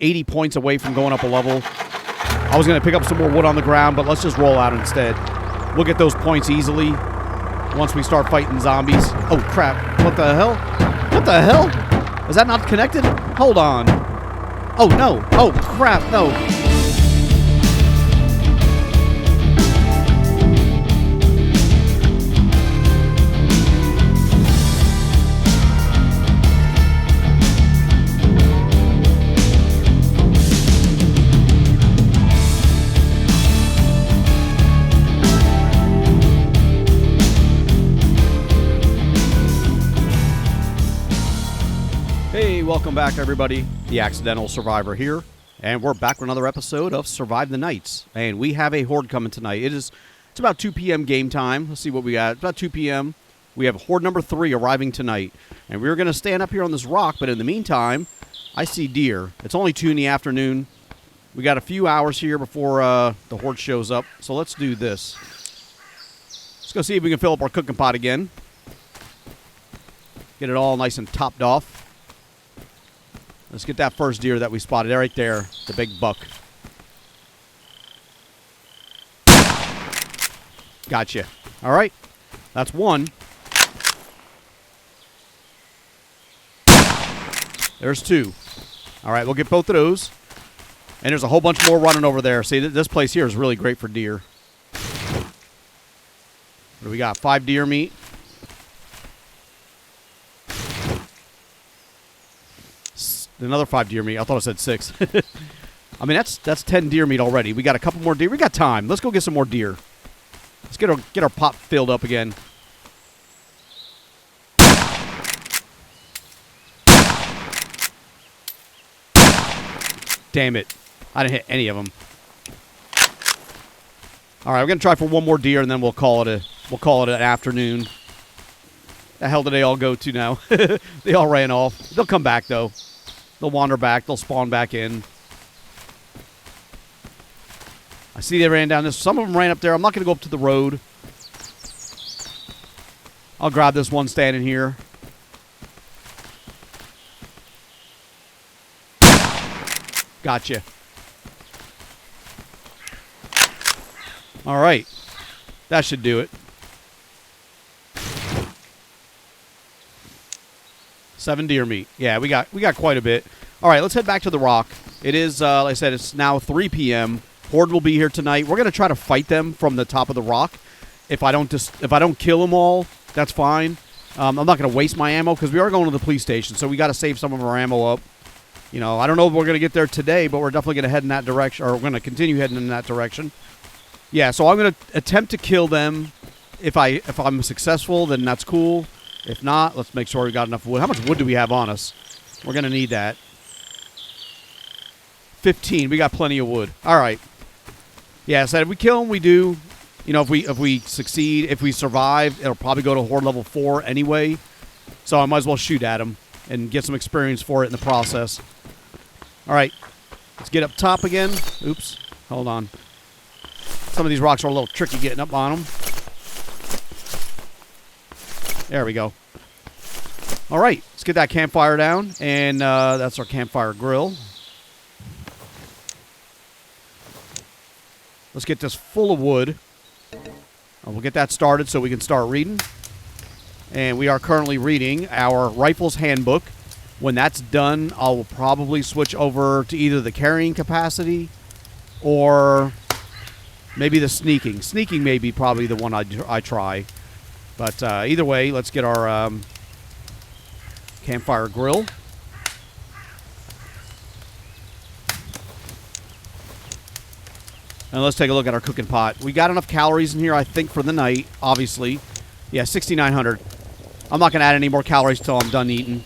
80 points away from going up a level. I was going to pick up some more wood on the ground, but let's just roll out instead. We'll get those points easily once we start fighting zombies. Oh, crap. What the hell? What the hell? Is that not connected? Hold on. Oh, no. Oh, crap. No. Hey, welcome back, everybody. The Accidental Survivor here, and we're back with another episode of Survive the Nights. And we have a horde coming tonight. It's about 2 p.m. game time. Let's see what we got. It's about 2 p.m. We have horde number 3 arriving tonight, and we're going to stand up here on this rock. But in the meantime, I see deer. It's only 2 in the afternoon. We got a few hours here before the horde shows up. So let's do this. Let's go see if we can fill up our cooking pot again. Get it all nice and topped off. Let's get that first deer that we spotted right there, the big buck. Gotcha. All right. That's one. There's 2. All right, we'll get both of those. And there's a whole bunch more running over there. See, this place here is really great for deer. What do we got? 5 deer meat. Another 5 deer meat. I thought I said 6. I mean, that's 10 deer meat already. We got a couple more deer. We got time. Let's go get some more deer. Let's get our pot filled up again. Damn it. I didn't hit any of them. All right, we're going to try for one more deer, and then we'll call it an afternoon. The hell do they all go to now? They all ran off. They'll come back, though. They'll wander back. They'll spawn back in. I see they ran down this. Some of them ran up there. I'm not going to go up to the road. I'll grab this one standing here. Gotcha. All right. That should do it. 7 deer meat. Yeah, we got quite a bit. All right, let's head back to the rock. It is, like I said, it's now 3 p.m. Horde will be here tonight. We're gonna try to fight them from the top of the rock. If I don't kill them all, that's fine. I'm not gonna waste my ammo because we are going to the police station, so we got to save some of our ammo up. You know, I don't know if we're gonna get there today, but we're definitely gonna head in that direction, or we're gonna continue heading in that direction. Yeah, so I'm gonna attempt to kill them. If I'm successful, then that's cool. If not, let's make sure we got enough wood. How much wood do we have on us? We're going to need that. 15. We got plenty of wood. All right. Yeah, so if we kill them, we do. You know, if we succeed, if we survive, it'll probably go to horde level 4 anyway. So I might as well shoot at them and get some experience for it in the process. All right. Let's get up top again. Oops. Hold on. Some of these rocks are a little tricky getting up on them. There we go. All right, let's get that campfire down, and that's our campfire grill. Let's get this full of wood. We'll get that started so we can start reading. And we are currently reading our Rifle's Handbook. When that's done, I'll probably switch over to either the carrying capacity or maybe the sneaking. Sneaking may be probably the one I try. But either way, let's get our campfire grill. And let's take a look at our cooking pot. We got enough calories in here, I think, for the night, obviously. Yeah, 6,900. I'm not going to add any more calories until I'm done eating.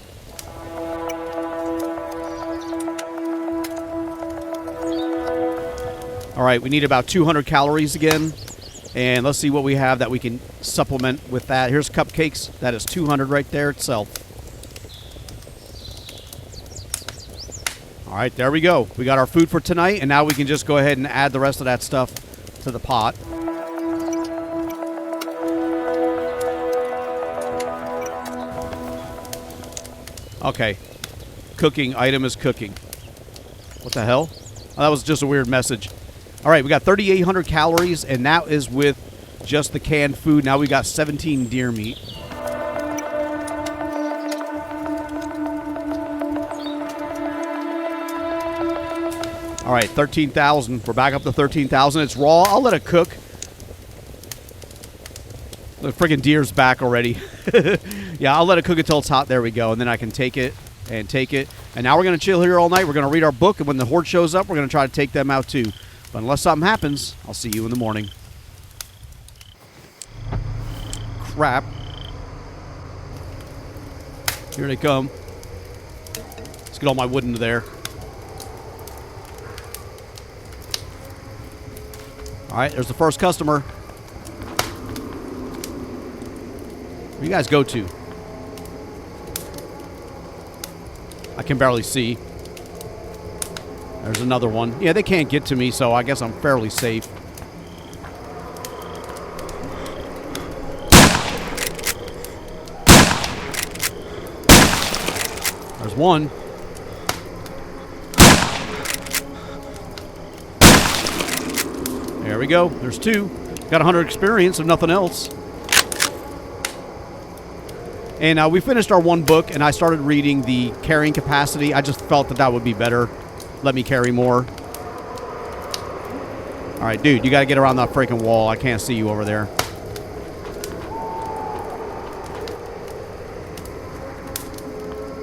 All right, we need about 200 calories again. And let's see what we have that we can supplement with that. Here's cupcakes. That is 200 right there itself. All right, there we go. We got our food for tonight, and now we can just go ahead and add the rest of that stuff to the pot. Okay. Cooking. Item is cooking. What the hell? Oh, that was just a weird message. All right, we got 3,800 calories, and that is with just the canned food. Now we got 17 deer meat. All right, 13,000. We're back up to 13,000. It's raw. I'll let it cook. The friggin' deer's back already. Yeah, I'll let it cook until it's hot. There we go. And then I can take it and take it. And now we're going to chill here all night. We're going to read our book. And when the horde shows up, we're going to try to take them out too. But unless something happens, I'll see you in the morning. Crap. Here they come. Let's get all my wood into there. All right, there's the first customer. Where you guys go to? I can barely see. There's another one. Yeah, they can't get to me, so I guess I'm fairly safe. There's one. There we go. There's two. Got 100 experience, if nothing else. And we finished our one book, and I started reading the carrying capacity. I just felt that that would be better. Let me carry more. All right, dude, you got to get around that freaking wall. I can't see you over there.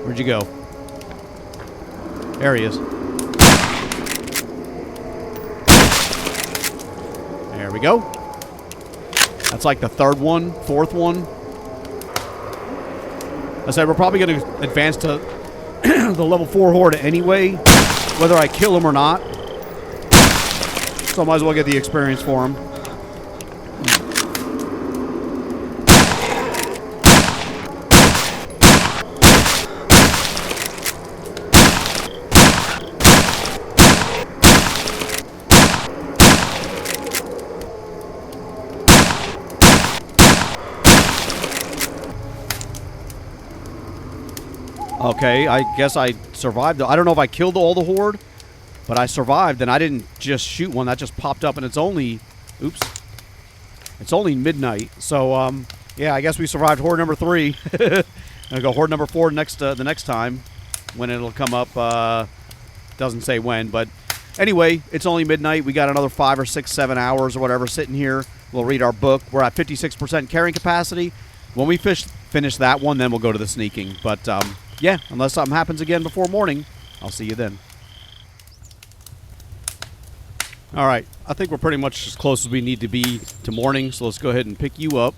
Where'd you go? There he is. There we go. That's like the third one, fourth one. I said we're probably going to advance to the level 4 horde anyway, whether I kill him or not. So I might as well get the experience for him. Okay, I guess I survived. I don't know if I killed all the horde, but I survived, and I didn't just shoot one. That just popped up, and it's only... Oops. It's only midnight. So, yeah, I guess we survived horde number 3. I'll go horde number 4 the next time when it'll come up. Doesn't say when, but anyway, it's only midnight. We got another 5 or 6, 7 hours or whatever sitting here. We'll read our book. We're at 56% carrying capacity. When we finish that one, then we'll go to the sneaking. But, yeah, unless something happens again before morning, I'll see you then. All right, I think we're pretty much as close as we need to be to morning, so let's go ahead and pick you up.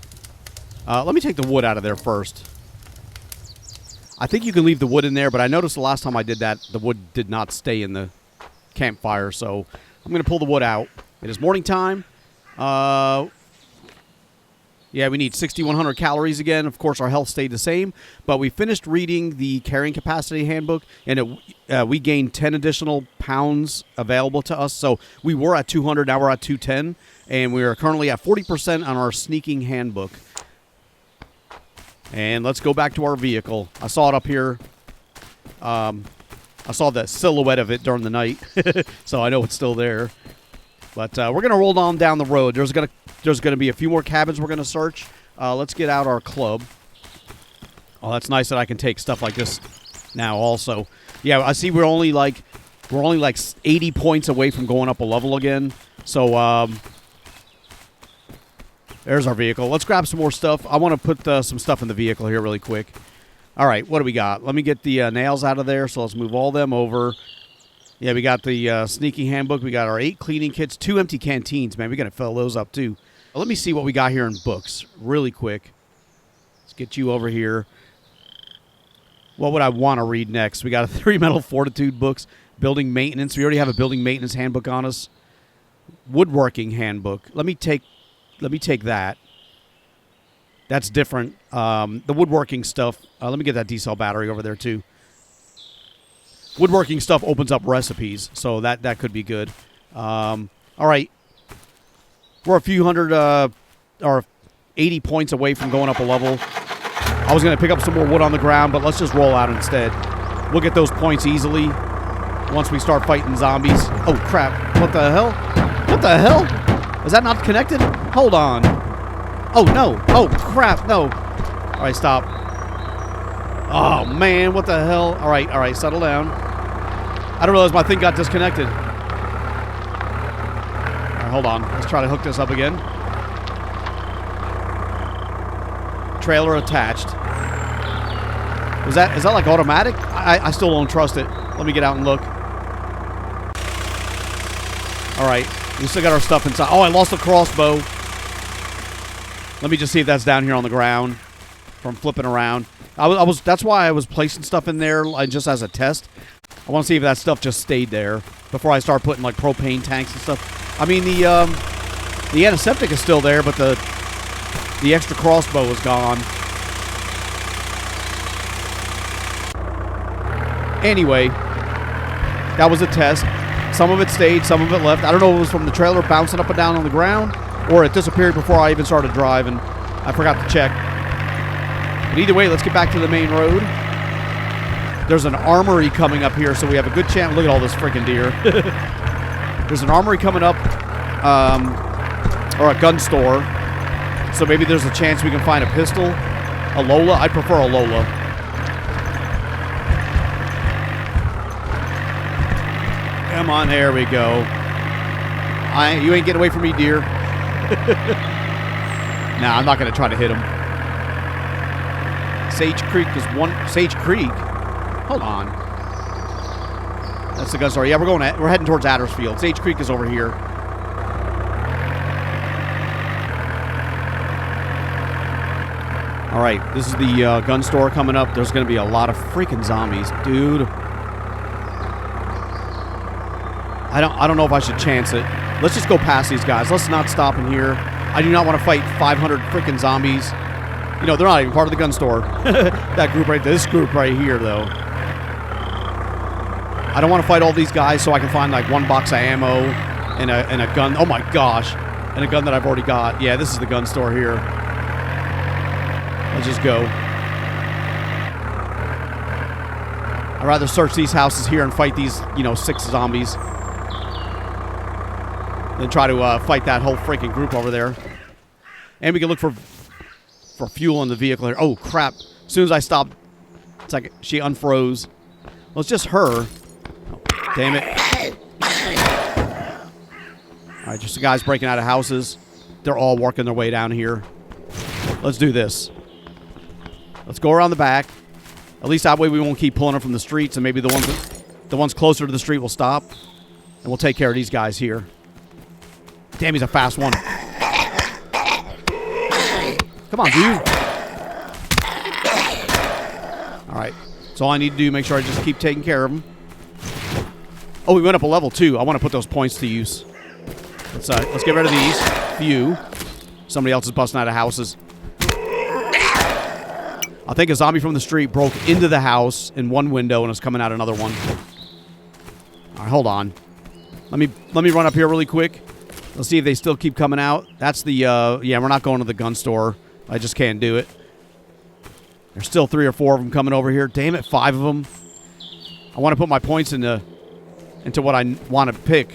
Let me take the wood out of there first. I think you can leave the wood in there, but I noticed the last time I did that, the wood did not stay in the campfire, so I'm going to pull the wood out. It is morning time. Yeah, we need 6,100 calories again. Of course, our health stayed the same, but we finished reading the carrying capacity handbook, and we gained 10 additional pounds available to us. So we were at 200, now we're at 210, and we are currently at 40% on our sneaking handbook. And let's go back to our vehicle. I saw it up here. I saw the silhouette of it during the night, so I know it's still there. But we're going to roll on down the road. There's going to be a few more cabins we're going to search. Let's get out our club. Oh, that's nice that I can take stuff like this now also. Yeah, I see we're only like 80 points away from going up a level again. So there's our vehicle. Let's grab some more stuff. I want to put some stuff in the vehicle here really quick. All right, what do we got? Let me get the nails out of there. So let's move all them over. Yeah, we got the sneaking handbook. We got our 8 cleaning kits, 2 empty canteens, man. We got to fill those up, too. Let me see what we got here in books really quick. Let's get you over here. What would I want to read next? We got a 3 metal fortitude books, building maintenance. We already have a building maintenance handbook on us. Woodworking handbook. Let me take that. That's different. The woodworking stuff. Let me get that D-cell battery over there, too. Woodworking stuff opens up recipes, so that could be good. All right. We're a few hundred, or 80 points away from going up a level. I was going to pick up some more wood on the ground, but let's just roll out instead. We'll get those points easily. once we start fighting zombies. Oh, crap. What the hell? What the hell? Is that not connected? Hold on. Oh, no. Oh, crap. No. All right, stop. Oh, man. What the hell? All right. Settle down. I don't realize my thing got disconnected. All right, hold on. Let's try to hook this up again. Trailer attached. Is that like automatic? I still don't trust it. Let me get out and look. All right. We still got our stuff inside. Oh, I lost the crossbow. Let me just see if that's down here on the ground from flipping around. That's why I was placing stuff in there just as a test. I want to see if that stuff just stayed there before I start putting like propane tanks and stuff. I mean, the antiseptic is still there, but the extra crossbow is gone. Anyway, that was a test. Some of it stayed, some of it left. I don't know if it was from the trailer bouncing up and down on the ground, or it disappeared before I even started driving. I forgot to check. But either way, let's get back to the main road. There's an armory coming up here, so we have a good chance. Look at all this freaking deer. There's an armory coming up, or a gun store. So maybe there's a chance we can find a pistol, a Lola. I'd prefer a Lola. Come on, there we go. You ain't getting away from me, deer. Nah, I'm not going to try to hit him. Sage Creek is one. Sage Creek? Hold on. That's the gun store. Yeah, we're heading towards Addersfield. Sage Creek is over here. All right, this is the gun store coming up. There's going to be a lot of freaking zombies, dude. I don't know if I should chance it. Let's just go past these guys. Let's not stop in here. I do not want to fight 500 freaking zombies. You know, they're not even part of the gun store. That group right there. This group right here, though. I don't want to fight all these guys so I can find like one box of ammo and a gun. Oh my gosh. And a gun that I've already got. Yeah, this is the gun store here. Let's just go. I'd rather search these houses here and fight these, 6 zombies than try to fight that whole freaking group over there. And we can look for fuel in the vehicle here. Oh, crap. As soon as I stopped, it's like she unfroze. Well, it's just her. Oh, damn it. All right, just the guys breaking out of houses. They're all working their way down here. Let's do this. Let's go around the back. At least that way we won't keep pulling them from the streets, and maybe the ones closer to the street will stop. And we'll take care of these guys here. Damn, he's a fast one. Come on, dude. All right. That's all I need to do. Make sure I just keep taking care of them. Oh, we went up a level, too. I want to put those points to use. Let's get rid of these. Few. Somebody else is busting out of houses. I think a zombie from the street broke into the house in one window and is coming out another one. All right, hold on. Let me run up here really quick. Let's see if they still keep coming out. That's the, yeah, we're not going to the gun store. I just can't do it. There's still 3 or 4 of them coming over here. Damn it, 5 of them. I want to put my points into what I want to pick.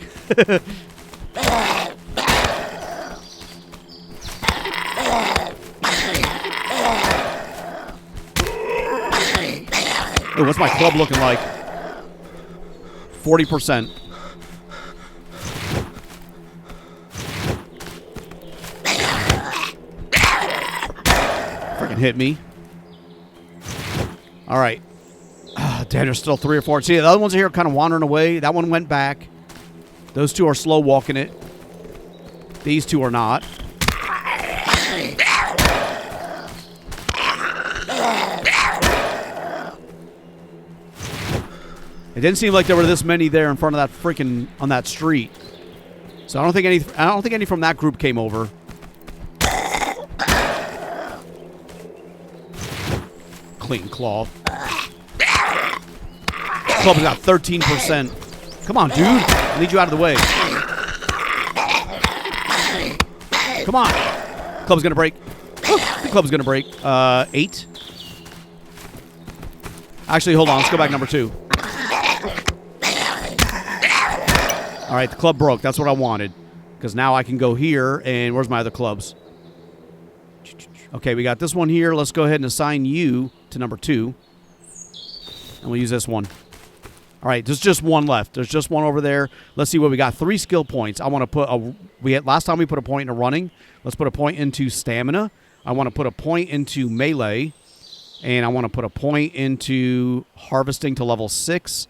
Ooh, what's my club looking like? 40%. Freaking hit me. All right. Damn, there's still 3 or 4. See, the other ones are here kind of wandering away. That one went back. Those 2 are slow walking it. These 2 are not. It didn't seem like there were this many there in front of that freaking on that street. So I don't think any from that group came over. Clean cloth. Club's got 13%. Come on, dude. I need you out of the way. Come on. Club's gonna break. The club's gonna break. 8. Actually, hold on. Let's go back number 2. All right, the club broke. That's what I wanted. Because now I can go here, and where's my other clubs? Okay, we got this one here. Let's go ahead and assign you to number 2. And we'll use this one. All right, there's just one left. There's just one over there. Let's see what we got. 3 skill points. I want to put last time we put a point into running. Let's put a point into stamina. I want to put a point into melee. And I want to put a point into harvesting to level 6.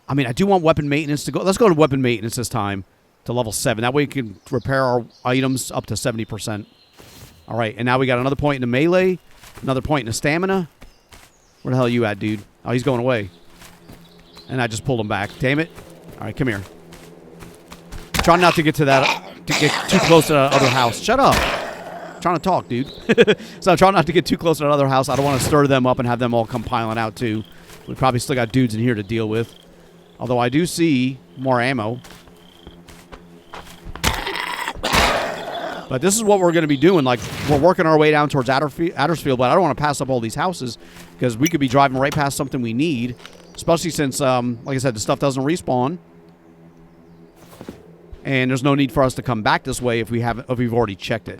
I mean, I do want weapon maintenance to go. Let's go to weapon maintenance this time to level 7. That way we can repair our items up to 70%. All right, and now we got another point into melee, another point into stamina. Where the hell are you at, dude? Oh, he's going away. And I just pulled him back. Damn it. All right, come here. Try not to get to that, to get too close to that other house. Shut up. I'm trying to talk, dude. So I'm trying not to get too close to that other house. I don't want to stir them up and have them all come piling out, too. We probably still got dudes in here to deal with. Although I do see more ammo. But this is what we're going to be doing. Like, we're working our way down towards Addersfield, but I don't want to pass up all these houses because we could be driving right past something we need, especially since, like I said, the stuff doesn't respawn. And there's no need for us to come back this way if we've already checked it.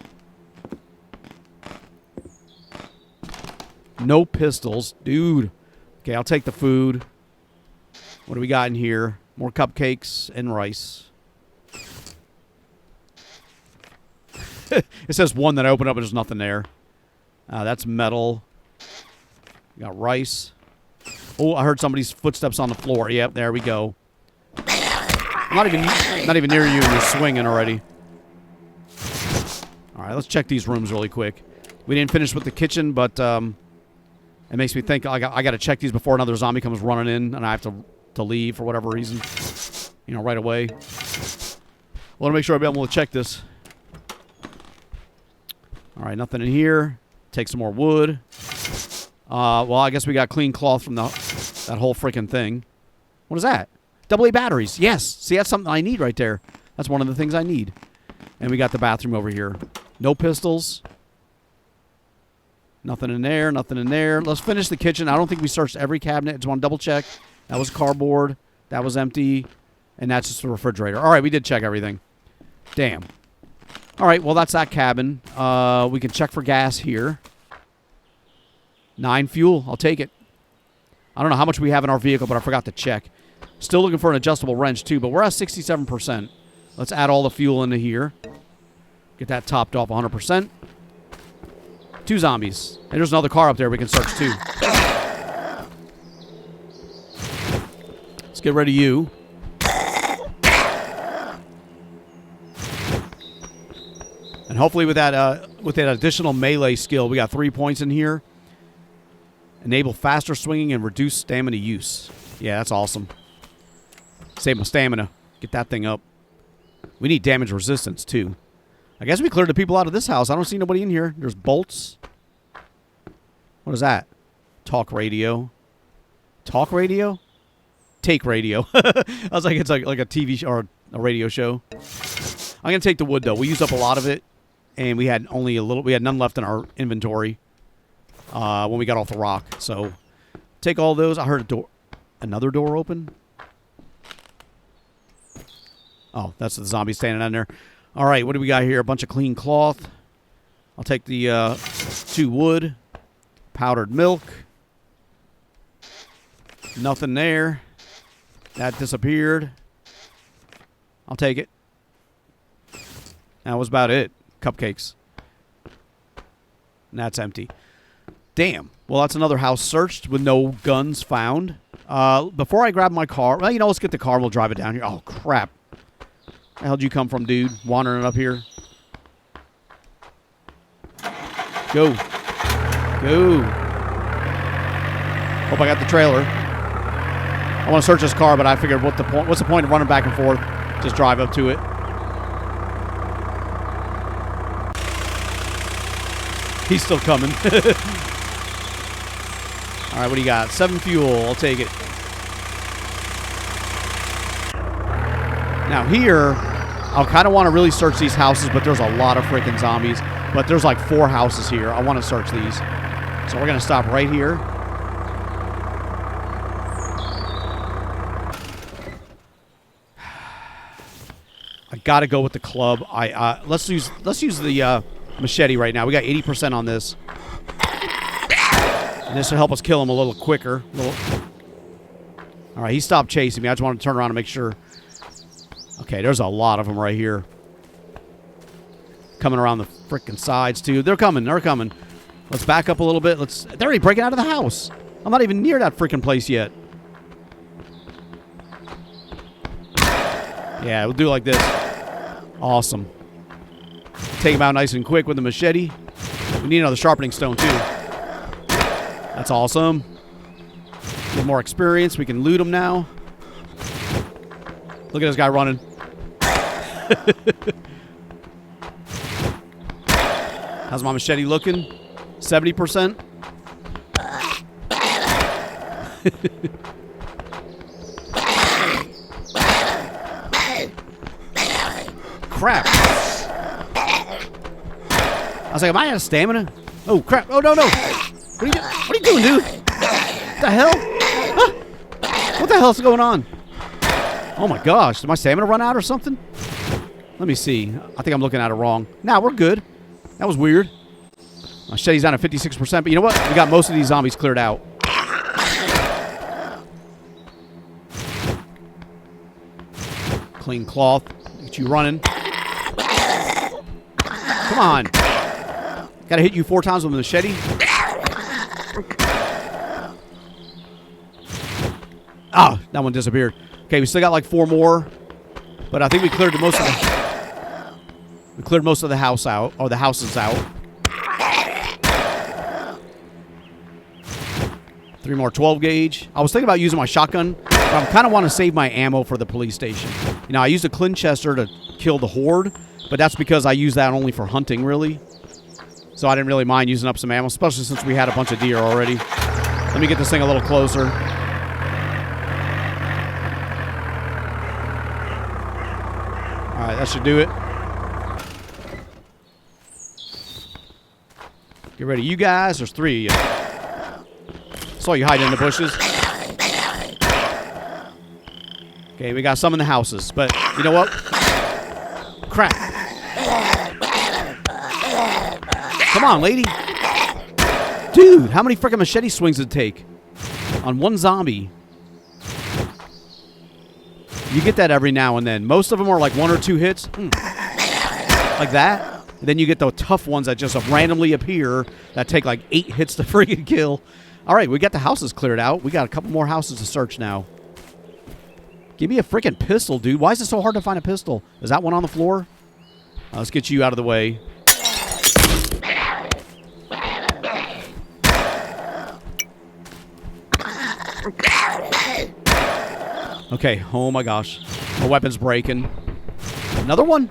No pistols. Dude. Okay, I'll take the food. What do we got in here? More cupcakes and rice. It says 1 that I opened up, but there's nothing there. That's metal. We got rice. Oh, I heard somebody's footsteps on the floor. Yep, there we go. I'm not even near you, and you're swinging already. All right, let's check these rooms really quick. We didn't finish with the kitchen, but it makes me think I got to check these before another zombie comes running in, and I have to leave for whatever reason. You know, right away. I want to make sure I'll be able to check this. All right, nothing in here. Take some more wood. Well, I guess we got clean cloth from that whole freaking thing. What is that? AA batteries. Yes. See, that's something I need right there. That's one of the things I need. And we got the bathroom over here. No pistols. Nothing in there. Nothing in there. Let's finish the kitchen. I don't think we searched every cabinet. Just want to double check. That was cardboard. That was empty. And that's just the refrigerator. All right, we did check everything. Damn. All right, well, that's that cabin. We can check for gas here. 9 fuel. I'll take it. I don't know how much we have in our vehicle, but I forgot to check. Still looking for an adjustable wrench, too, but we're at 67%. Let's add all the fuel into here. Get that topped off 100%. 2 zombies. And there's another car up there we can search, too. Let's get rid of you. And hopefully with that additional melee skill, we got 3 points in here. Enable faster swinging and reduce stamina use. Yeah, that's awesome. Save my stamina. Get that thing up. We need damage resistance, too. I guess we cleared the people out of this house. I don't see nobody in here. There's bolts. What is that? Talk radio. Talk radio? Take radio. I was like, it's like a TV show or a radio show. I'm going to take the wood, though. We used up a lot of it. And we had none left in our inventory when we got off the rock. So take all those. I heard another door open. Oh, that's the zombie standing down there. All right, what do we got here? A bunch of clean cloth. I'll take the 2 wood. Powdered milk. Nothing there. That disappeared. I'll take it. That was about it. Cupcakes. And that's empty. Damn. Well, that's another house searched with no guns found. Before I grab my car... Well, you know, let's get the car and we'll drive it down here. Oh, crap. Where the hell did you come from, dude? Wandering up here. Go. Go. Hope I got the trailer. I want to search this car, but I figured what's the point of running back and forth? Just drive up to it. He's still coming. All right, what do you got? 7 fuel. I'll take it. Now here, I'll kind of want to really search these houses, but there's a lot of freaking zombies. But there's like 4 houses here. I want to search these. So we're going to stop right here. I gotta go with the club. Let's use the machete right now. We got 80% on this. And this will help us kill him a little quicker. All right, he stopped chasing me. I just wanted to turn around and make sure. Okay, there's a lot of them right here. Coming around the freaking sides, too. They're coming. They're coming. Let's back up a little bit. They're already breaking out of the house. I'm not even near that freaking place yet. Yeah, we'll do it like this. Awesome. Take him out nice and quick with the machete. We need another sharpening stone, too. That's awesome. Get more experience. We can loot him now. Look at this guy running. How's my machete looking? 70%? Crap. I was like, am I out of stamina? Oh, crap. Oh, no, no. What are you doing, dude? What the hell? Huh? What the hell's going on? Oh, my gosh. Did my stamina run out or something? Let me see. I think I'm looking at it wrong. Nah, we're good. That was weird. Machete's down at 56%, but you know what? We got most of these zombies cleared out. Clean cloth. Get you running. Come on. Gotta hit you 4 times with a machete. Ah, that one disappeared. Okay, we still got like 4 more. But I think we cleared most of the house out, or the houses out. 3 more 12 gauge. I was thinking about using my shotgun, but I kind of want to save my ammo for the police station. You know, I used a Clinchester to kill the horde, but that's because I use that only for hunting, really. So I didn't really mind using up some ammo, especially since we had a bunch of deer already. Let me get this thing a little closer. All right, that should do it. Get ready, you guys. There's 3 of you. Saw you hiding in the bushes. Okay, we got some in the houses, but you know what? Crap. Come on, lady. Dude, how many freaking machete swings did it take on one zombie? You get that every now and then. Most of them are like 1 or 2 hits. Like that. And then you get the tough ones that just randomly appear that take like 8 hits to freaking kill. All right, we got the houses cleared out. We got a couple more houses to search now. Give me a freaking pistol, dude. Why is it so hard to find a pistol? Is that one on the floor? Let's get you out of the way. Okay, oh my gosh. My weapon's breaking. Another one?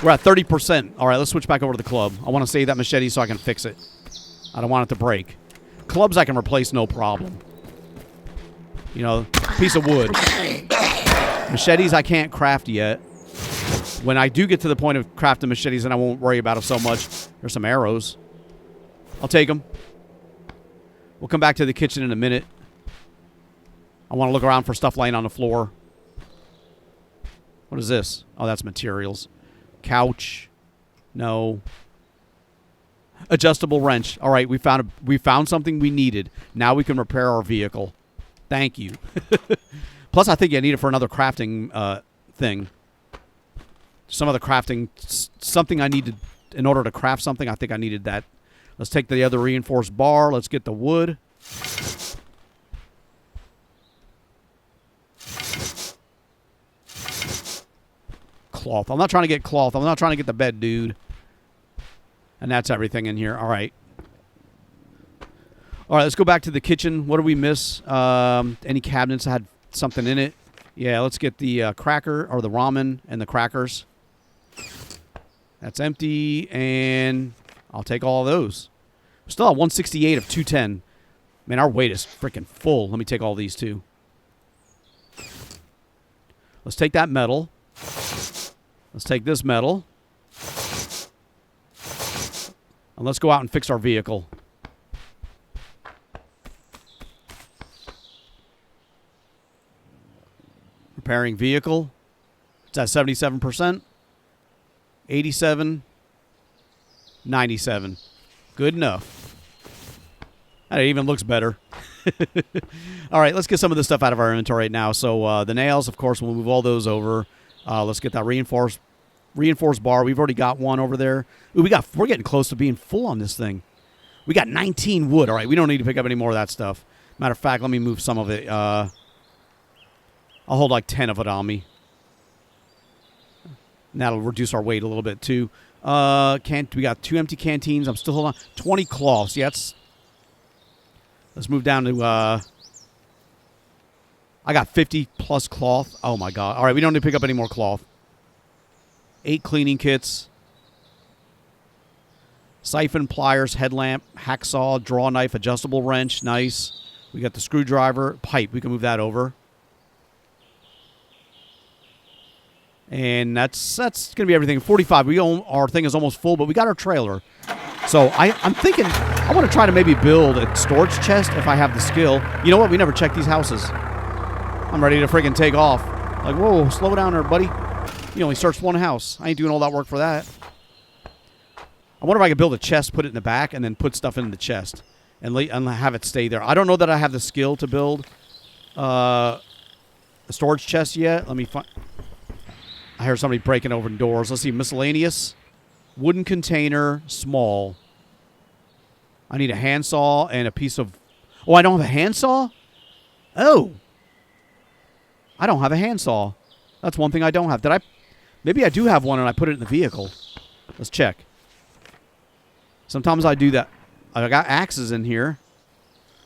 We're at 30%. All right, let's switch back over to the club. I want to save that machete so I can fix it. I don't want it to break. Clubs I can replace, no problem. You know, piece of wood. Machetes I can't craft yet. When I do get to the point of crafting machetes, then I won't worry about it so much. There's some arrows. I'll take them. We'll come back to the kitchen in a minute. I want to look around for stuff laying on the floor. What is this? Oh, that's materials. Couch. No. Adjustable wrench. All right, we found something we needed. Now we can repair our vehicle. Thank you. Plus, I think I need it for another crafting thing. Some other crafting, something I needed in order to craft something. I think I needed that. Let's take the other reinforced bar. Let's get the wood. Cloth. I'm not trying to get cloth. I'm not trying to get the bed, dude. And that's everything in here. All right. All right, let's go back to the kitchen. What do we miss? Any cabinets that had something in it? Yeah, let's get the cracker or the ramen and the crackers. That's empty, and I'll take all of those. We're still at 168 of 210. Man, our weight is freaking full. Let me take all these, too. Let's take that metal. Let's take this metal. And let's go out and fix our vehicle. Repairing vehicle. It's at 77%. 87. 97. Good enough. That even looks better. All right, let's get some of this stuff out of our inventory right now. So the nails, of course, we'll move all those over. Let's get that reinforced bar. We've already got one over there. Ooh, we're getting close to being full on this thing. We got 19 wood. All right, we don't need to pick up any more of that stuff. Matter of fact, let me move some of it. I'll hold like 10 of it on me. And that'll reduce our weight a little bit too. We got 2 empty canteens. I'm still holding on. 20 cloths. Yeah, let's move down to I got 50 plus cloth. Oh my god. All right, we don't need to pick up any more cloth. 8 cleaning kits. Siphon, pliers, headlamp, hacksaw, draw knife, adjustable wrench. Nice. We got the screwdriver, pipe. We can move that over. And that's going to be everything. 45. Our thing is almost full, but we got our trailer. So I'm thinking I want to try to maybe build a storage chest if I have the skill. You know what? We never checked these houses. I'm ready to friggin' take off. Like, whoa, slow down there, buddy. You only searched one house. I ain't doing all that work for that. I wonder if I could build a chest, put it in the back, and then put stuff in the chest and have it stay there. I don't know that I have the skill to build a storage chest yet. Let me find... I heard somebody breaking open doors. Let's see. Miscellaneous. Wooden container. Small. I need a handsaw and a piece of... Oh, I don't have a handsaw? Oh. I don't have a handsaw. That's one thing I don't have. Did I... Maybe I do have one and I put it in the vehicle. Let's check. Sometimes I do that. I got axes in here.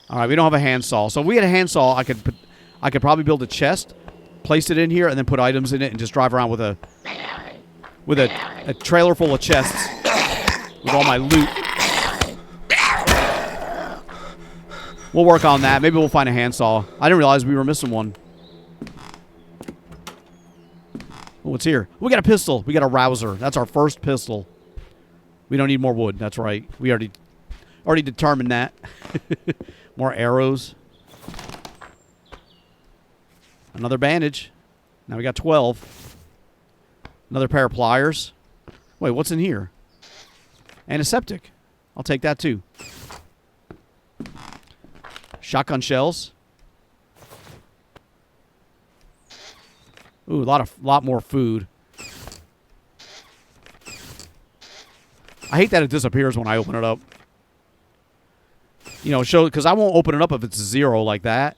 All right, we don't have a handsaw. So if we had a handsaw, I could probably build a chest, place it in here, and then put items in it and just drive around with a trailer full of chests with all my loot. We'll work on that. Maybe we'll find a handsaw. I didn't realize we were missing one. Oh, what's here? We got a pistol. We got a rouser. That's our first pistol. We don't need more wood. That's right. We already determined that. More arrows. Another bandage. Now we got 12. Another pair of pliers. Wait, what's in here? Antiseptic. I'll take that too. Shotgun shells. Ooh, a lot more food. I hate that it disappears when I open it up. You know, because I won't open it up if it's 0 like that.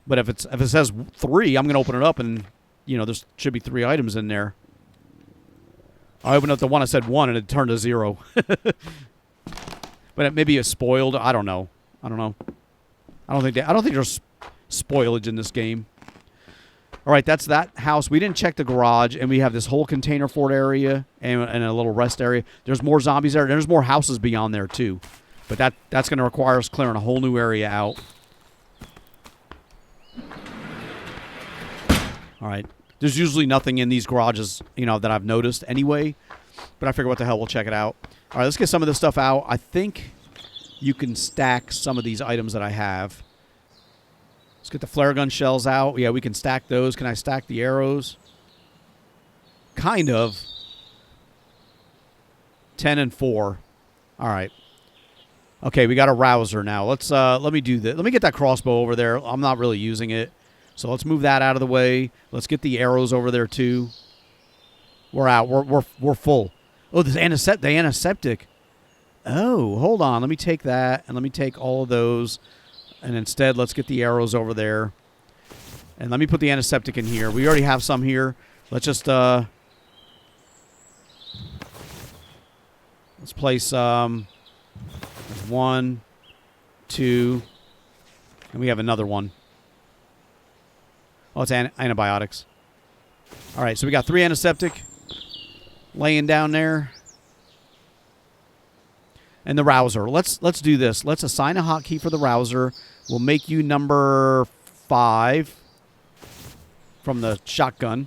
But if it says 3, I'm gonna open it up and there should be 3 items in there. I opened up the one that said 1 and it turned to 0. But maybe it's spoiled. I don't know. I don't think there's spoilage in this game. All right, that's that house. We didn't check the garage, and we have this whole container fort area and a little rest area. There's more zombies there. There's more houses beyond there, too. But that's going to require us clearing a whole new area out. All right. There's usually nothing in these garages, that I've noticed anyway. But I figure what the hell, we'll check it out. All right, let's get some of this stuff out. I think you can stack some of these items that I have. Let's get the flare gun shells out. Yeah, we can stack those. Can I stack the arrows? Kind of. 10 and 4. All right. Okay, we got a rouser now. Let me do this. Let me get that crossbow over there. I'm not really using it. So let's move that out of the way. Let's get the arrows over there too. We're out. We're full. Oh, the antiseptic. Oh, hold on. Let me take that and let me take all of those. And instead, let's get the arrows over there. And let me put the antiseptic in here. We already have some here. Let's just let's place 1, 2, and we have another one. Oh, it's antibiotics. All right, so we got 3 antiseptic laying down there. And the rouser. Let's do this. Let's assign a hotkey for the rouser. We'll make you number 5 from the shotgun.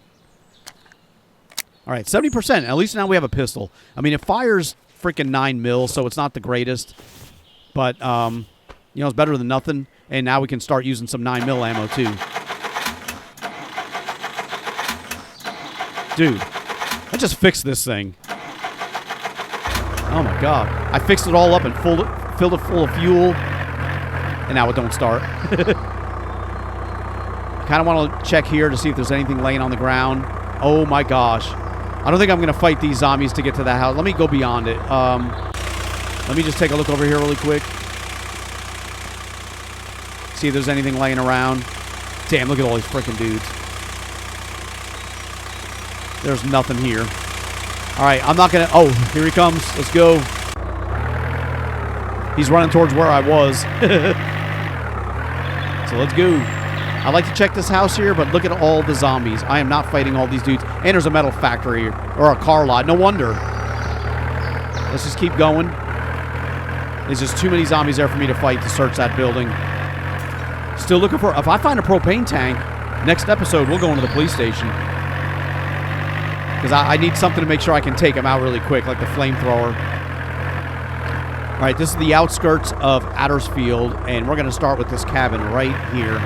All right, 70%. At least now we have a pistol. I mean, it fires freaking 9 mil, so it's not the greatest. But, it's better than nothing. And now we can start using some 9 mil ammo, too. Dude, I just fixed this thing. Oh my god. I fixed it all up and filled it full of fuel. And now it don't start. Kind of want to check here to see if there's anything laying on the ground. Oh my gosh. I don't think I'm going to fight these zombies to get to that house. Let me go beyond it. Let me just take a look over here really quick. See if there's anything laying around. Damn, look at all these freaking dudes. There's nothing here. All right, I'm not going to... Oh, here he comes. Let's go. He's running towards where I was. So let's go. I like to check this house here, but look at all the zombies. I am not fighting all these dudes. And there's a metal factory or a car lot. No wonder. Let's just keep going. There's just too many zombies there for me to fight to search that building. Still looking for... If I find a propane tank, next episode, we'll go into the police station. Because I need something to make sure I can take them out really quick, like the flamethrower. All right, this is the outskirts of Addersfield, and we're going to start with this cabin right here.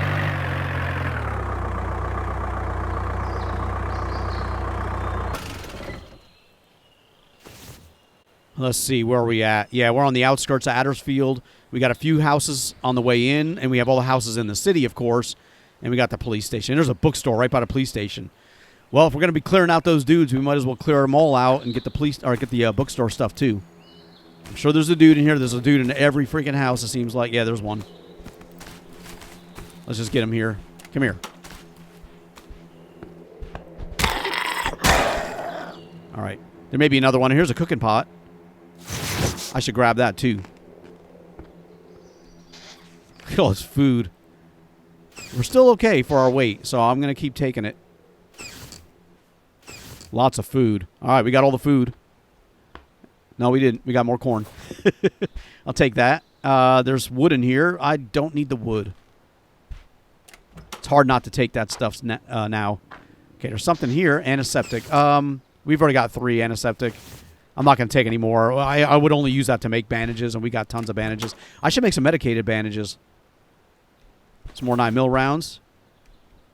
Let's see, where are we at? Yeah, we're on the outskirts of Addersfield. We got a few houses on the way in, and we have all the houses in the city, of course. And we got the police station. There's a bookstore right by the police station. Well, if we're going to be clearing out those dudes, we might as well clear them all out and get the bookstore stuff too. I'm sure there's a dude in here. There's a dude in every freaking house, it seems like. Yeah, there's one. Let's just get him here. Come here. All right. There may be another one. Here's a cooking pot. I should grab that too. Look at all this food. We're still okay for our weight, so I'm going to keep taking it. Lots of food. All right, we got all the food. No, we didn't. We got more corn. I'll take that. There's wood in here. I don't need the wood. It's hard not to take that stuff now. Okay, there's something here. Antiseptic. We've already got 3 antiseptic. I'm not going to take any more. I would only use that to make bandages, and we got tons of bandages. I should make some medicated bandages. Some more 9mm rounds.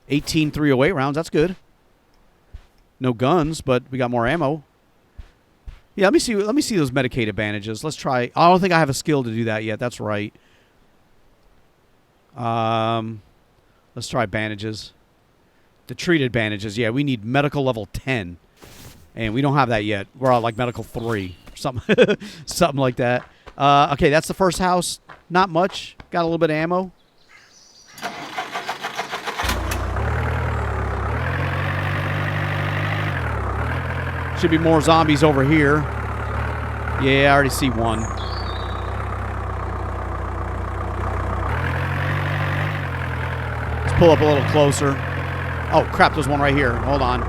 18 .308 rounds. That's good. No guns, but we got more ammo. Yeah, let me see those medicated bandages. Let's try. I don't think I have a skill to do that yet. That's right. Let's try bandages. The treated bandages. Yeah, we need medical level 10. And we don't have that yet. We're on like medical 3 or something. Something like that. Okay, that's the first house. Not much. Got a little bit of ammo. Should be more zombies over here. Yeah, I already see one. Let's pull up a little closer. Oh, crap, there's one right here. Hold on.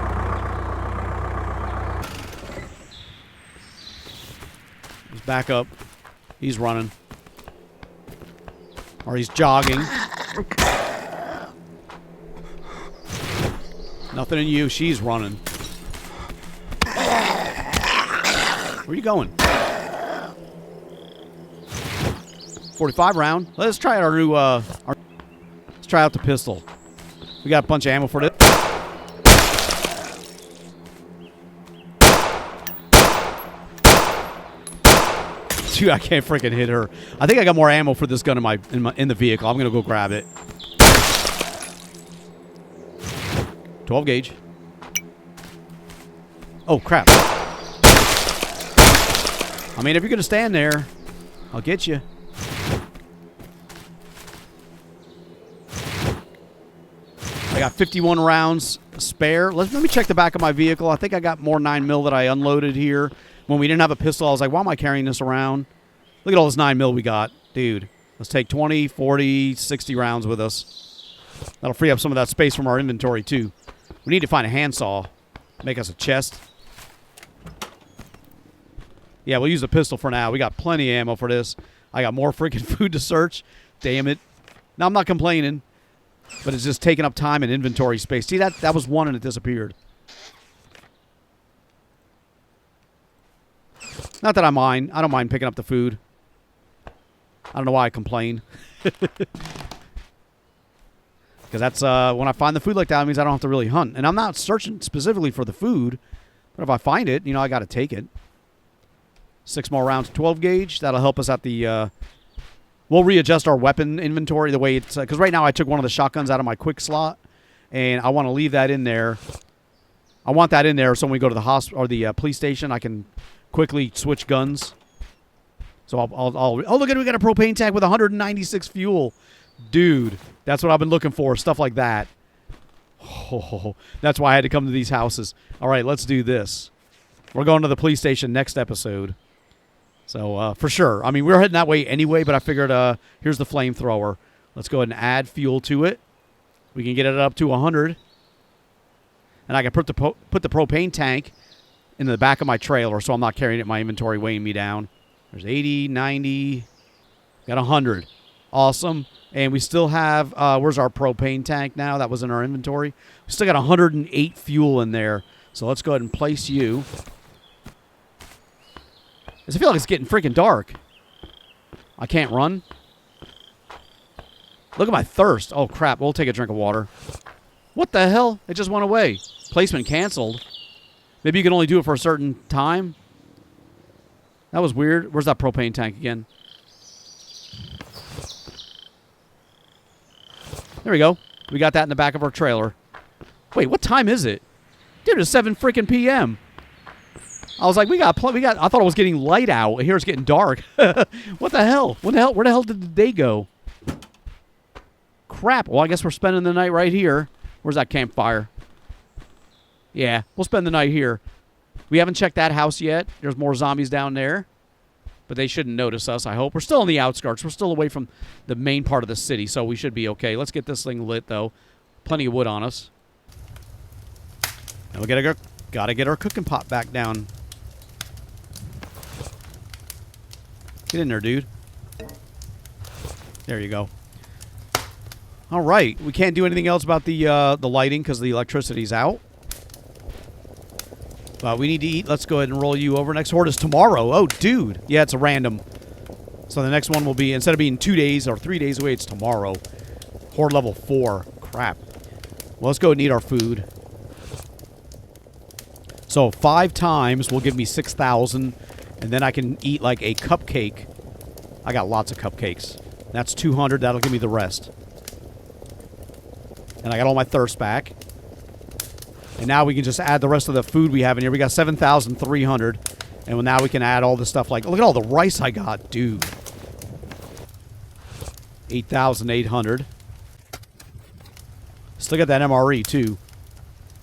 Let's back up. He's running. Or he's jogging. Nothing in you. She's running. Where are you going? 45 round. Let's try out our new, let's try out the pistol. We got a bunch of ammo for this. Dude, I can't freaking hit her. I think I got more ammo for this gun in the vehicle. I'm gonna go grab it. 12 gauge. Oh crap. I mean, if you're going to stand there, I'll get you. I got 51 rounds spare. Let me check the back of my vehicle. I think I got more 9mm that I unloaded here. When we didn't have a pistol, I was like, why am I carrying this around? Look at all this 9mm we got. Dude, let's take 20, 40, 60 rounds with us. That'll free up some of that space from our inventory, too. We need to find a handsaw. Make us a chest. Yeah, we'll use a pistol for now. We got plenty of ammo for this. I got more freaking food to search. Damn it. Now, I'm not complaining, but it's just taking up time and inventory space. See, that was one and it disappeared. Not that I mind. I don't mind picking up the food. I don't know why I complain. Because that's when I find the food like that, it means I don't have to really hunt. And I'm not searching specifically for the food, but if I find it, I got to take it. 6 more rounds, 12 gauge. That'll help us at the. We'll readjust our weapon inventory the way it's because right now I took one of the shotguns out of my quick slot, and I want to leave that in there. I want that in there so when we go to the hospital or the police station, I can quickly switch guns. So I'll oh, look at it. We got a propane tank with 196 fuel. Dude, that's what I've been looking for. Stuff like that. Oh, that's why I had to come to these houses. All right, let's do this. We're going to the police station next episode. So, for sure. I mean, we're heading that way anyway, but I figured here's the flamethrower. Let's go ahead and add fuel to it. We can get it up to 100. And I can put the propane tank in the back of my trailer so I'm not carrying it in my inventory, weighing me down. There's 80, 90, got 100. Awesome. And we still have, where's our propane tank now? That was in our inventory. We still got 108 fuel in there. So let's go ahead and place you. I feel like it's getting freaking dark. I can't run. Look at my thirst. Oh, crap. We'll take a drink of water. What the hell? It just went away. Placement canceled. Maybe you can only do it for a certain time. That was weird. Where's that propane tank again? There we go. We got that in the back of our trailer. Wait, what time is it? Dude, it's 7 freaking p.m. I was like, I thought it was getting light out. Here it's getting dark. What the hell? Where the hell did the day go? Crap. Well, I guess we're spending the night right here. Where's that campfire? Yeah, we'll spend the night here. We haven't checked that house yet. There's more zombies down there. But they shouldn't notice us, I hope. We're still on the outskirts. We're still away from the main part of the city, so we should be okay. Let's get this thing lit, though. Plenty of wood on us. And we gotta get our cooking pot back down. Get in there, dude. There you go. All right. We can't do anything else about the lighting because the electricity's out. But we need to eat. Let's go ahead and roll you over. Next horde is tomorrow. Oh, dude. Yeah, it's a random. So the next one will be, instead of being 2 days or 3 days away, it's tomorrow. Horde level 4. Crap. Well, let's go and eat our food. So 5 times will give me 6,000. And then I can eat like a cupcake. I got lots of cupcakes. That's 200. That'll give me the rest. And I got all my thirst back. And now we can just add the rest of the food we have in here. We got 7,300. And now we can add all the stuff like... Look at all the rice I got, dude. 8,800. Still got that MRE, too.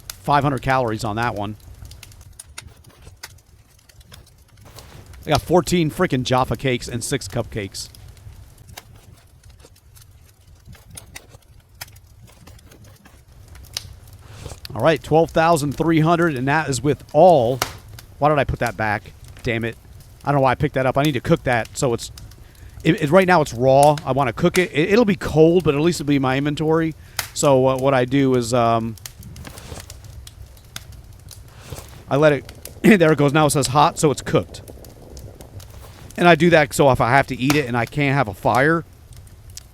500 calories on that one. I got 14 freaking Jaffa cakes and 6 cupcakes. All right, 12,300, and that is with all. Why did I put that back? Damn it. I don't know why I picked that up. I need to cook that. So it's right now it's raw. I want to cook it. It'll be cold, but at least it'll be in my inventory. So what I do is I let it... There it goes. Now it says hot, so it's cooked. And I do that so if I have to eat it and I can't have a fire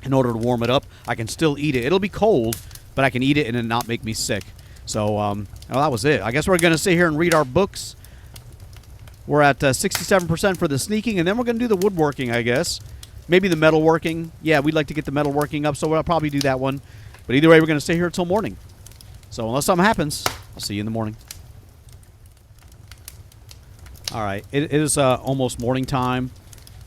in order to warm it up, I can still eat it. It'll be cold, but I can eat it and it not make me sick. So, well, that was it. I guess we're going to sit here and read our books. We're at 67% for the sneaking, and then we're going to do the woodworking, I guess. Maybe the metalworking. Yeah, we'd like to get the metalworking up, so we'll probably do that one. But either way, we're going to stay here until morning. So unless something happens, I'll see you in the morning. All right, it is almost morning time.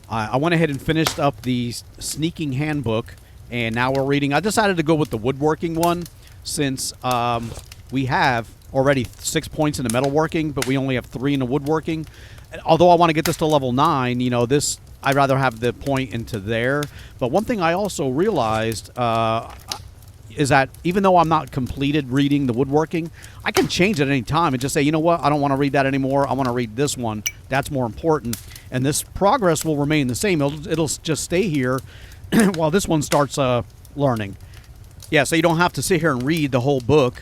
I went ahead and finished up the sneaking handbook, and now we're reading. I decided to go with the woodworking one since we have already 6 points in the metalworking, but we only have 3 in the woodworking. And although I want to get this to level 9, you know, this I'd rather have the point into there. But one thing I also realized is that even though I'm not completed reading the woodworking, I can change at any time and just say, you know what, I don't want to read that anymore. I want to read this one. That's more important. And this progress will remain the same. It'll just stay here while this one starts learning. Yeah, so you don't have to sit here and read the whole book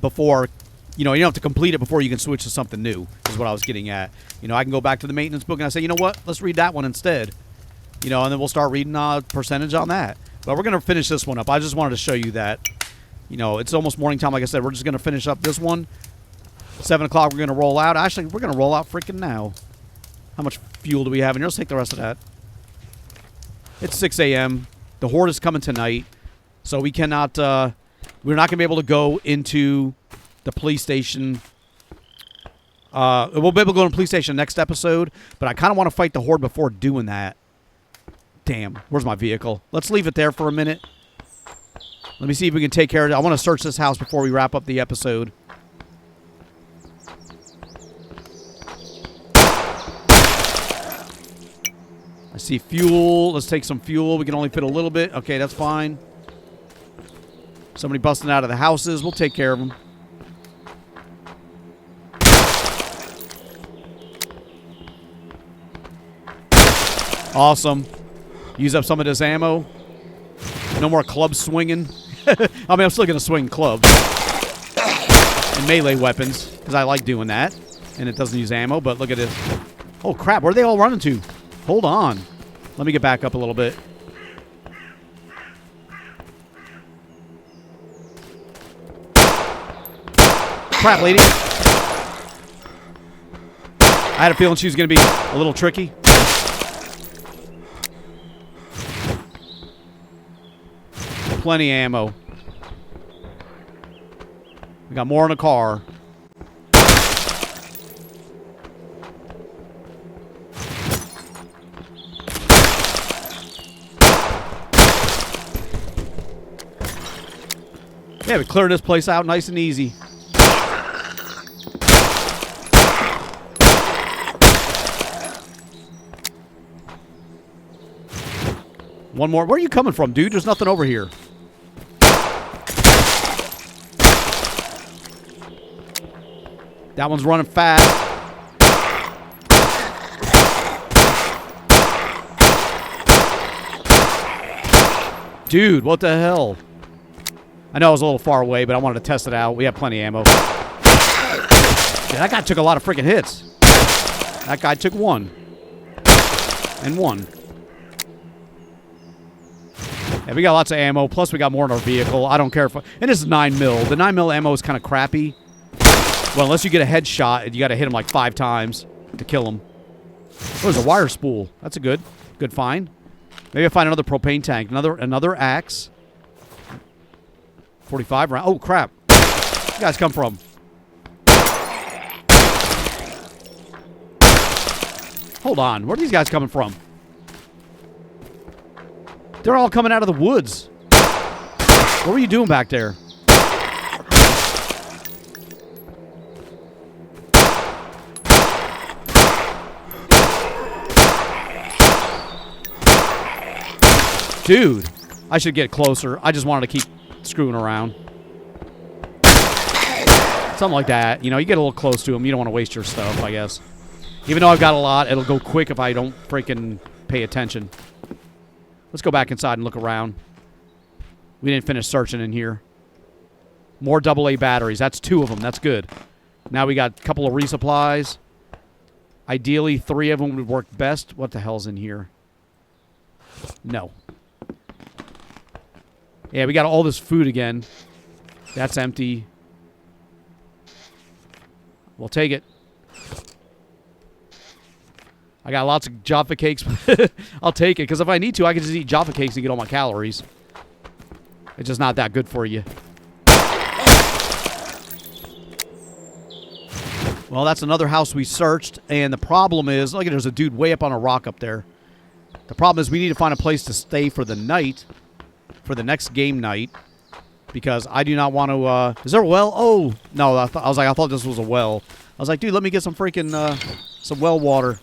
before, you know, you don't have to complete it before you can switch to something new, is what I was getting at. You know, I can go back to the maintenance book and I say, you know what, let's read that one instead. You know, and then we'll start reading percentage on that. But we're going to finish this one up. I just wanted to show you that. You know, it's almost morning time. Like I said, we're just going to finish up this one. 7 o'clock, we're going to roll out. Actually, we're going to roll out freaking now. How much fuel do we have in here? Let's take the rest of that. It's 6 a.m. The Horde is coming tonight. So we cannot, we're not going to be able to go into the police station. We'll be able to go to the police station next episode. But I kind of want to fight the Horde before doing that. Damn, where's my vehicle? Let's leave it there for a minute. Let me see if we can take care of it. I want to search this house before we wrap up the episode. I see fuel. Let's take some fuel. We can only fit a little bit. Okay, that's fine. Somebody busting out of the houses. We'll take care of them. Awesome. Use up some of this ammo. No more club swinging. I mean, I'm still going to swing clubs. And melee weapons. Because I like doing that. And it doesn't use ammo. But look at this. Oh, crap. Where are they all running to? Hold on. Let me get back up a little bit. Crap, lady. I had a feeling she was going to be a little tricky. Plenty of ammo. We got more in the car. Yeah, we cleared this place out nice and easy. One more. Where are you coming from, dude? There's nothing over here. That one's running fast. Dude, what the hell? I know I was a little far away, but I wanted to test it out. We have plenty of ammo. Yeah, that guy took a lot of freaking hits. That guy took one. And one. Yeah, we got lots of ammo. Plus, we got more in our vehicle. I don't care if... And this is 9mm. The 9mm ammo is kind of crappy. Well, unless you get a headshot, you got to hit him like 5 times to kill him. Oh, there's a wire spool. That's a good find. Maybe I'll find another propane tank. Another axe. 45 round. Oh, crap. Where you guys come from? Hold on. Where are these guys coming from? They're all coming out of the woods. What were you doing back there? Dude, I should get closer. I just wanted to keep screwing around. Something like that. You know, you get a little close to them. You don't want to waste your stuff, I guess. Even though I've got a lot, it'll go quick if I don't freaking pay attention. Let's go back inside and look around. We didn't finish searching in here. More AA batteries. That's 2 of them. That's good. Now we got a couple of resupplies. Ideally, 3 of them would work best. What the hell's in here? No. Yeah, we got all this food again. That's empty. We'll take it. I got lots of Jaffa cakes. I'll take it, because if I need to, I can just eat Jaffa cakes and get all my calories. It's just not that good for you. Well, that's another house we searched, and the problem is, look, there's a dude way up on a rock up there. The problem is we need to find a place to stay for the night, for the next game night, because I do not want to, is there a well? Oh, no, I thought this was a well. I was like, dude, let me get some freaking, some well water.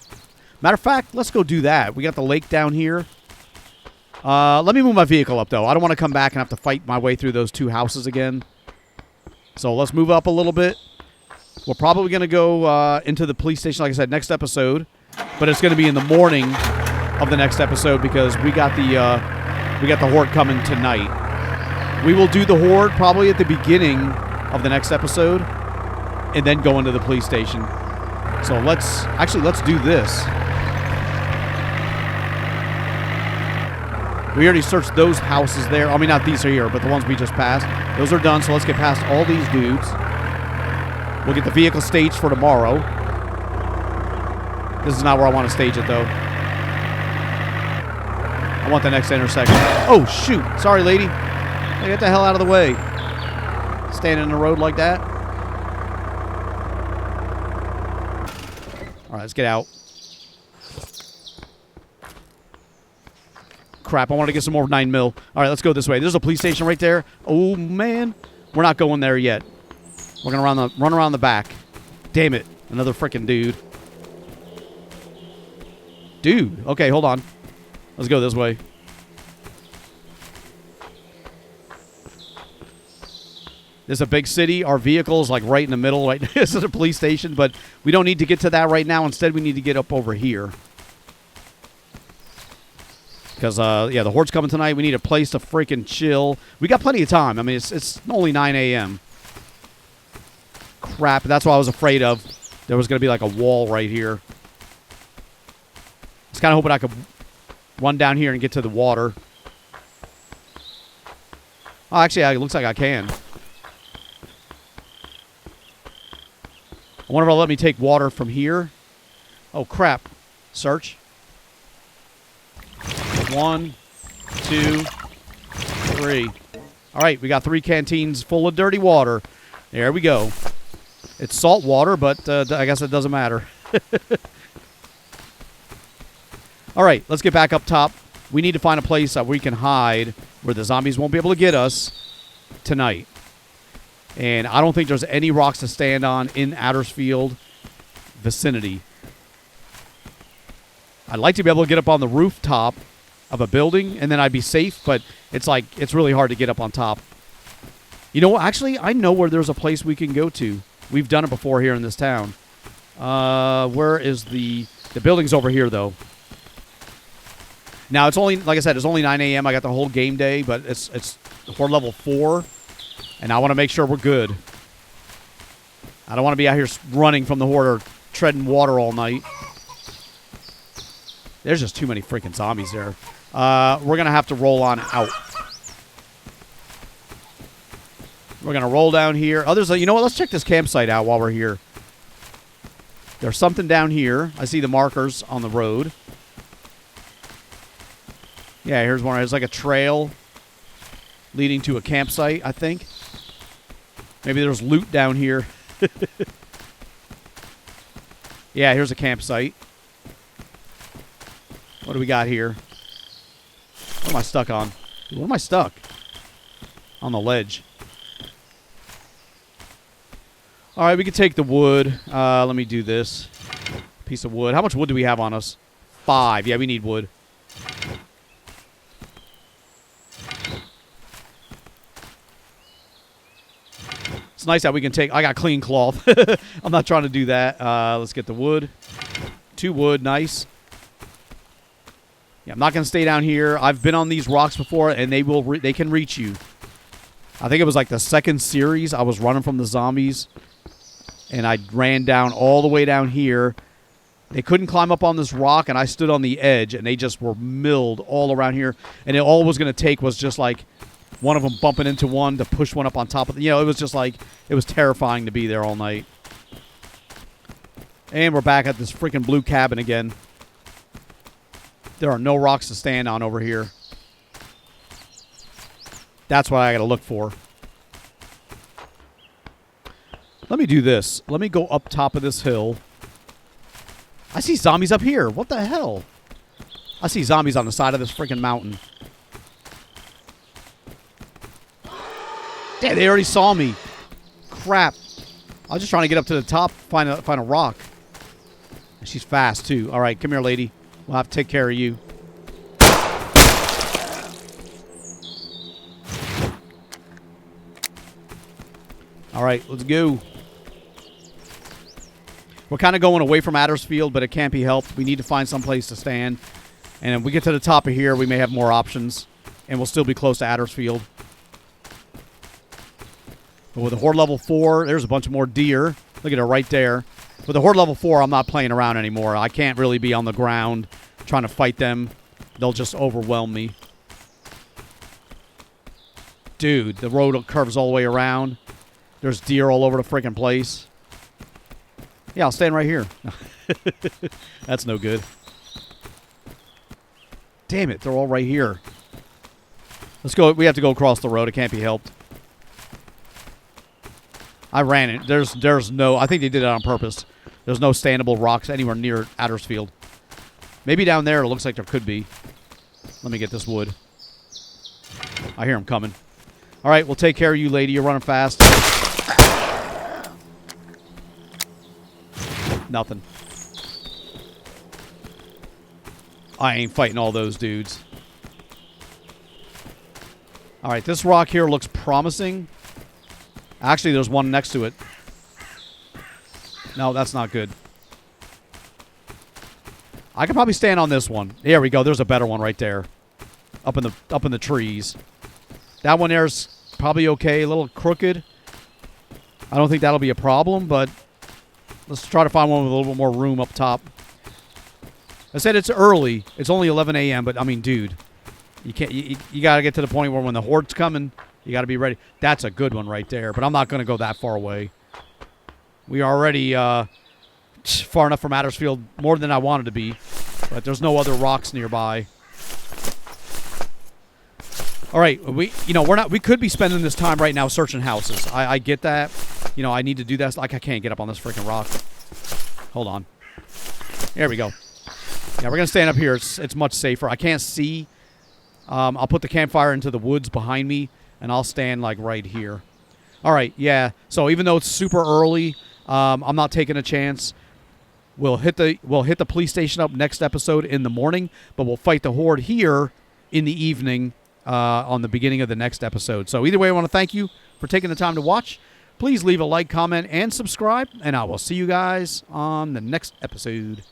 Matter of fact, let's go do that. We got the lake down here. Let me move my vehicle up, though. I don't want to come back and have to fight my way through those 2 houses again. So let's move up a little bit. We're probably going to go into the police station, like I said, next episode. But it's going to be in the morning of the next episode because we got the Horde coming tonight. We will do the Horde probably at the beginning of the next episode and then go into the police station. So let's do this. We already searched those houses there. I mean, not these are here, but the ones we just passed. Those are done, so let's get past all these dudes. We'll get the vehicle staged for tomorrow. This is not where I want to stage it, though. I want the next intersection. Oh, shoot. Sorry, lady. Hey, get the hell out of the way. Standing in the road like that. All right, let's get out. Crap, I want to get some more 9mm. All right, let's go this way. There's a police station right there. Oh, man. We're not going there yet. We're going to run around the back. Damn it. Another freaking dude. Dude. Okay, hold on. Let's go this way. This is a big city. Our vehicle's like right in the middle. Right, this is a police station, but we don't need to get to that right now. Instead, we need to get up over here. Because, yeah, the Horde's coming tonight. We need a place to freaking chill. We got plenty of time. I mean, it's only 9 a.m. Crap, that's what I was afraid of. There was going to be like a wall right here. I was kind of hoping I could run down here and get to the water. Oh, actually, it looks like I can. I wonder if it'll let me take water from here. Oh, crap. Search. 1, 2, 3. All right, we got 3 canteens full of dirty water. There we go. It's salt water, but I guess it doesn't matter. All right, let's get back up top. We need to find a place that we can hide where the zombies won't be able to get us tonight. And I don't think there's any rocks to stand on in Addersfield vicinity. I'd like to be able to get up on the rooftop of a building, and then I'd be safe, but it's like, it's really hard to get up on top. You know what? Actually, I know where there's a place we can go to. We've done it before here in this town. Where is the building's over here, though. Now, it's only, like I said, it's only 9 a.m. I got the whole game day, but it's Horde level 4, and I want to make sure we're good. I don't want to be out here running from the Horde or treading water all night. There's just too many freaking zombies there. We're going to have to roll on out. We're going to roll down here. Oh, you know what? Let's check this campsite out while we're here. There's something down here. I see the markers on the road. Yeah, here's one. There's like a trail leading to a campsite, I think. Maybe there's loot down here. Yeah, here's a campsite. What do we got here? What am I stuck on? What am I stuck? On the ledge. All right, we can take the wood. Let me do this. Piece of wood. How much wood do we have on us? 5. Yeah, we need wood. It's nice that we can take... I got clean cloth. I'm not trying to do that. Let's get the wood. 2 wood. Nice. Yeah, I'm not going to stay down here. I've been on these rocks before, and they can reach you. I think it was like the second series. I was running from the zombies, and I ran down all the way down here. They couldn't climb up on this rock, and I stood on the edge, and they just were milled all around here. And all it was going to take was just like one of them bumping into one to push one up on top of it. You know, it was just like, it was terrifying to be there all night. And we're back at this freaking blue cabin again. There are no rocks to stand on over here. That's what I got to look for. Let me do this. Let me go up top of this hill. I see zombies up here. What the hell? I see zombies on the side of this freaking mountain. Damn, they already saw me. Crap. I was just trying to get up to the top, find a rock. She's fast, too. All right, come here, lady. We'll have to take care of you. All right, let's go. We're kind of going away from Addersfield, but it can't be helped. We need to find some place to stand. And if we get to the top of here, we may have more options. And we'll still be close to Addersfield. But with the Horde level 4, there's a bunch of more deer. Look at it right there. With the Horde level 4, I'm not playing around anymore. I can't really be on the ground trying to fight them. They'll just overwhelm me. Dude, the road curves all the way around. There's deer all over the freaking place. Yeah, I'll stand right here. That's no good. Damn it, they're all right here. Let's go. We have to go across the road. It can't be helped. I ran it. There's no... I think they did it on purpose. There's no standable rocks anywhere near Addersfield. Maybe down there it looks like there could be. Let me get this wood. I hear him coming. All right, we'll take care of you, lady. You're running fast. Nothing. I ain't fighting all those dudes. All right, this rock here looks promising. Actually, there's one next to it. No, that's not good. I could probably stand on this one. There we go. There's a better one right there. Up in the trees. That one there's probably okay. A little crooked. I don't think that'll be a problem, but let's try to find one with a little bit more room up top. I said it's early. It's only 11 a.m., but I mean, dude, you can't. You got to get to the point where when the horde's coming, you got to be ready. That's a good one right there, but I'm not going to go that far away. We are already far enough from Addersfield, more than I wanted to be, but there's no other rocks nearby. All right, we could be spending this time right now searching houses. I get that. I need to do that. Like, I can't get up on this freaking rock. Hold on. There we go. Yeah, we're gonna stand up here. It's much safer. I can't see. I'll put the campfire into the woods behind me, and I'll stand like right here. All right, yeah. So even though it's super early, I'm not taking a chance. We'll hit the police station up next episode in the morning, but we'll fight the horde here in the evening on the beginning of the next episode. So either way, I want to thank you for taking the time to watch. Please leave a like, comment, and subscribe, and I will see you guys on the next episode.